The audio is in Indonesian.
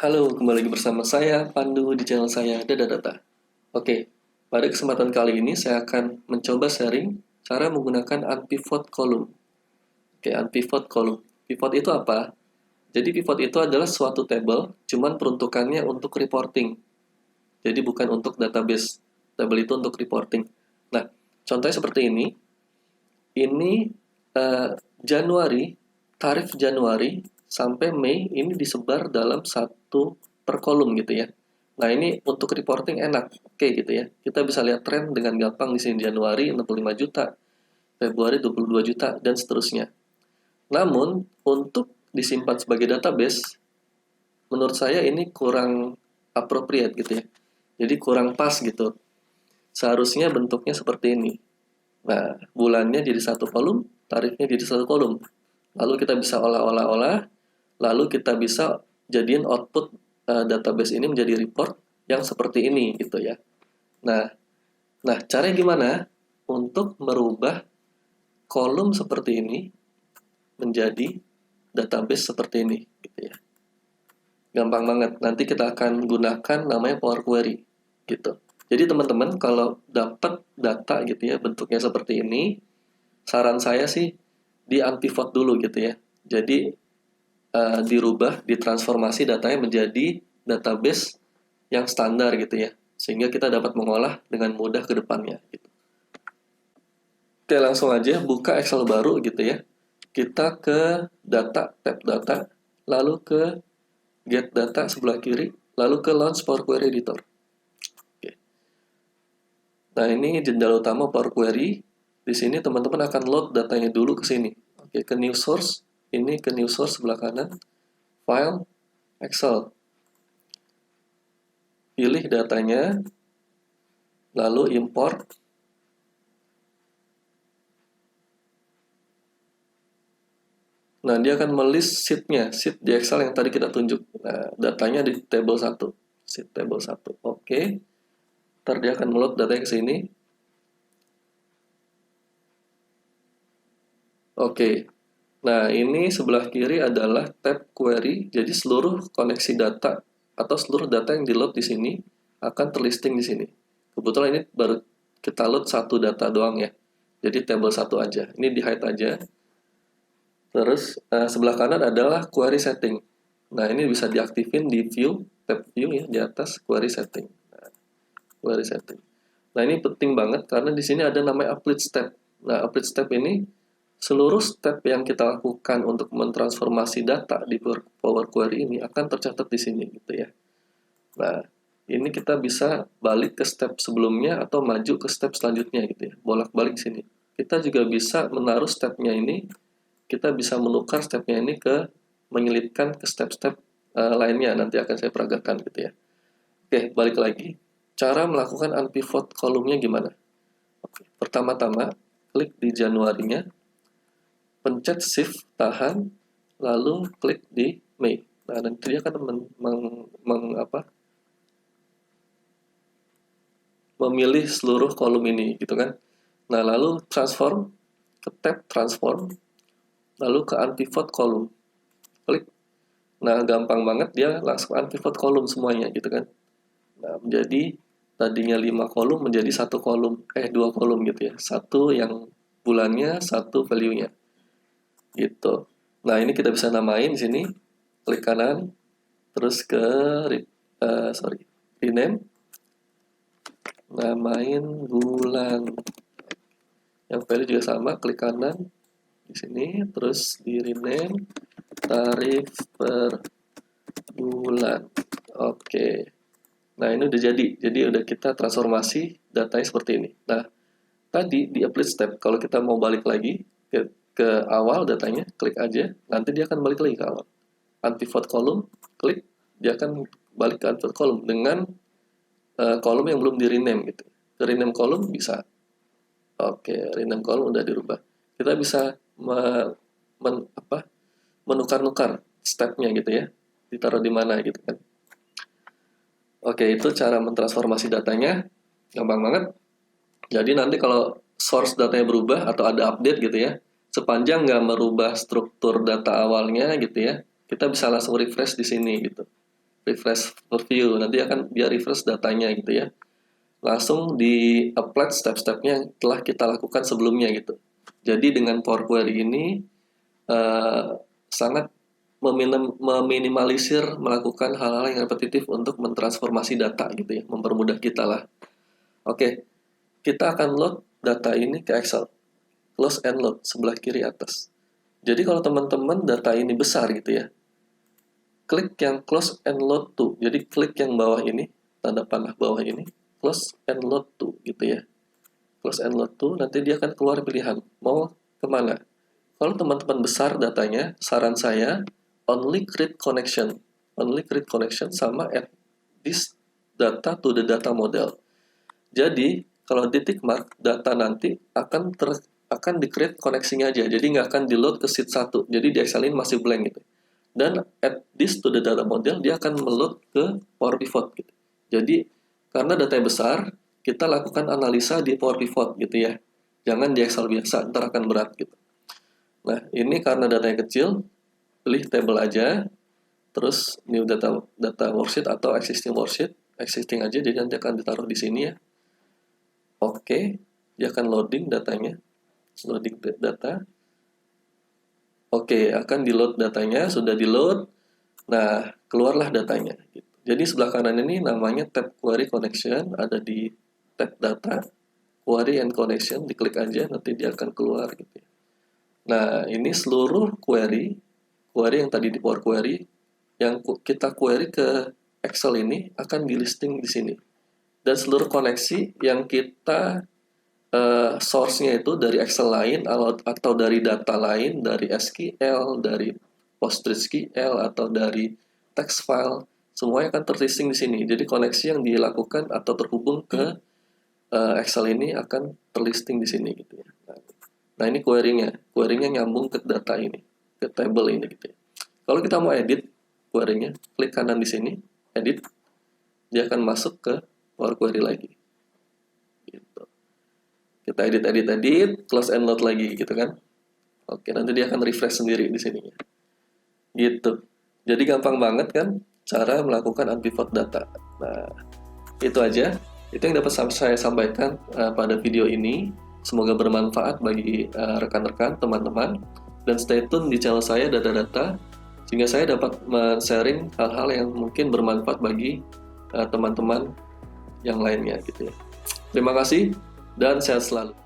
Halo, kembali lagi bersama saya, Pandu, di channel saya, Dada Data. Oke, pada kesempatan kali ini saya akan mencoba sharing cara menggunakan unpivot column. Oke, unpivot column. Pivot itu apa? Jadi pivot itu adalah suatu table, cuman peruntukannya untuk reporting. Jadi bukan untuk database. Table itu untuk reporting. Nah, contohnya seperti ini. Ini eh, Januari, tarif Januari sampai Mei ini disebar dalam satu per kolom gitu ya. Nah, ini untuk reporting enak. Oke gitu ya. Kita bisa lihat tren dengan gampang di sini. Januari 65 juta, Februari 22 juta, dan seterusnya. Namun, untuk disimpan sebagai database, menurut saya ini kurang appropriate gitu ya. Jadi kurang pas gitu. Seharusnya bentuknya seperti ini. Nah, bulannya jadi satu kolom, tarifnya jadi satu kolom. Lalu kita bisa olah, lalu kita bisa jadiin output database ini menjadi report yang seperti ini gitu ya. Nah, caranya gimana untuk merubah kolom seperti ini menjadi database seperti ini gitu ya. Gampang banget. Nanti kita akan gunakan namanya Power Query gitu. Jadi teman-teman kalau dapat data gitu ya bentuknya seperti ini, saran saya sih di unpivot dulu gitu ya. Jadi dirubah, ditransformasi datanya menjadi database yang standar gitu ya. Sehingga kita dapat mengolah dengan mudah ke depannya gitu. Oke, langsung aja buka Excel baru gitu ya. Kita ke data, tab data, lalu ke get data sebelah kiri, lalu ke launch Power Query Editor. Oke. Nah, ini jendela utama Power Query. Di sini teman-teman akan load datanya dulu ke sini. Oke, ke new source. Ini ke new source sebelah kanan. File, Excel. Pilih datanya, lalu import. Nah, dia akan melist sheet-nya, sheet di Excel yang tadi kita tunjuk. Nah, datanya di table 1, sheet table 1. Oke. Ntar dia akan meload datanya ke sini. Oke. Nah, ini sebelah kiri adalah tab query. Jadi seluruh koneksi data atau seluruh data yang di-load di sini akan terlisting di sini. Kebetulan ini baru kita load satu data doang ya. Jadi table 1 aja. Ini di hide aja. Terus sebelah kanan adalah query setting. Nah, ini bisa diaktifin di view, tab view ya, di atas query setting. Nah, query setting. Nah, ini penting banget karena di sini ada namanya applet step. Nah, applet step ini seluruh step yang kita lakukan untuk mentransformasi data di Power Query ini akan tercatat di sini gitu ya. Nah, ini kita bisa balik ke step sebelumnya atau maju ke step selanjutnya gitu ya. Bolak-balik sini. Kita juga bisa menaruh stepnya ini, kita bisa menukar stepnya ini ke menyelipkan ke step-step lainnya, nanti akan saya peragakan gitu ya. Oke, balik lagi. Cara melakukan unpivot kolomnya gimana? Oke, pertama-tama klik di Januarinya, pencet shift, tahan, lalu klik di Mei. Nah, nanti dia akan memilih seluruh kolom ini gitu kan. Nah, lalu transform ke tab transform, lalu ke unpivot column. Klik. Nah, gampang banget dia langsung unpivot column semuanya gitu kan. Nah, menjadi tadinya 5 kolom menjadi satu kolom, dua kolom gitu ya. Satu yang bulannya, satu value-nya. Gitu. Nah, ini kita bisa namain di sini. Klik kanan, terus ke rename, namain bulan. Yang value juga sama, klik kanan di sini, terus di rename tarif per bulan. Oke. Nah, ini udah jadi. Jadi udah kita transformasi datanya seperti ini. Nah, tadi di applet step, kalau kita mau balik lagi ke awal datanya, klik aja. Nanti dia akan balik lagi ke awal. Unpivot column, klik, dia akan balik ke unpivot column dengan kolom yang belum di rename gitu. Ke rename kolom bisa. Oke, rename kolom udah dirubah. Kita bisa menukar-nukar stepnya gitu ya. Ditaruh di mana gitu kan. Oke, itu cara mentransformasi datanya. Gampang banget. Jadi nanti kalau source datanya berubah atau ada update gitu ya, sepanjang nggak merubah struktur data awalnya gitu ya, kita bisa langsung refresh di sini gitu. refresh preview, nanti akan dia refresh datanya gitu ya. Langsung di apply step-stepnya yang telah kita lakukan sebelumnya gitu. Jadi dengan Power Query ini sangat meminimalisir melakukan hal-hal yang repetitif untuk mentransformasi data gitu ya, mempermudah kita lah. Oke, kita akan load data ini ke Excel. Close and load sebelah kiri atas. Jadi kalau teman-teman data ini besar gitu ya, klik yang close and load to. Jadi klik yang bawah ini, tanda panah bawah ini, close and load to gitu ya. Close and load to, nanti dia akan keluar pilihan mau kemana. Kalau teman-teman besar datanya, saran saya only create connection sama add this data to the data model. Jadi kalau di tick mark, data nanti akan di-create koneksinya aja. Jadi nggak akan di-load ke sheet 1. Jadi di Excel ini masih blank gitu. Dan add this to the data model, dia akan meload ke Power Pivot gitu. Jadi karena datanya besar, kita lakukan analisa di Power Pivot gitu ya. Jangan di Excel biasa, ntar akan berat gitu. Nah, ini karena datanya kecil, pilih table aja, terus new data worksheet atau existing worksheet, existing aja, jadi nanti akan ditaruh di sini ya. Oke, dia akan loading datanya, loading data. Oke, akan di-load datanya, sudah di-load. Nah, keluarlah datanya. Gitu. Jadi sebelah kanan ini namanya tab Query Connection, ada di tab Data, Query and Connection, diklik aja, nanti dia akan keluar gitu. Nah, ini seluruh query yang tadi di Power Query, yang kita query ke Excel ini akan di listing di sini. Dan seluruh koneksi yang kita source-nya itu dari Excel lain atau dari data lain, dari SQL, dari PostgreSQL atau dari text file, semuanya akan terlisting di sini. Jadi koneksi yang dilakukan atau terhubung ke Excel ini akan terlisting di sini gitu ya. Nah ini query-nya nyambung ke data ini, ke table ini gitu ya. Kalau kita mau edit query-nya, klik kanan di sini, edit, dia akan masuk ke Power Query lagi. Gitu. Kita edit, close and load lagi gitu kan. Oke, nanti dia akan refresh sendiri di sini. Gitu. Jadi gampang banget kan cara melakukan unpivot data. Nah, itu aja. Itu yang dapat saya sampaikan pada video ini. Semoga bermanfaat bagi rekan-rekan, teman-teman. Dan stay tune di channel saya Data-Data, sehingga saya dapat men-sharing hal-hal yang mungkin bermanfaat bagi teman-teman yang lainnya gitu ya. Terima kasih dan sehat selalu.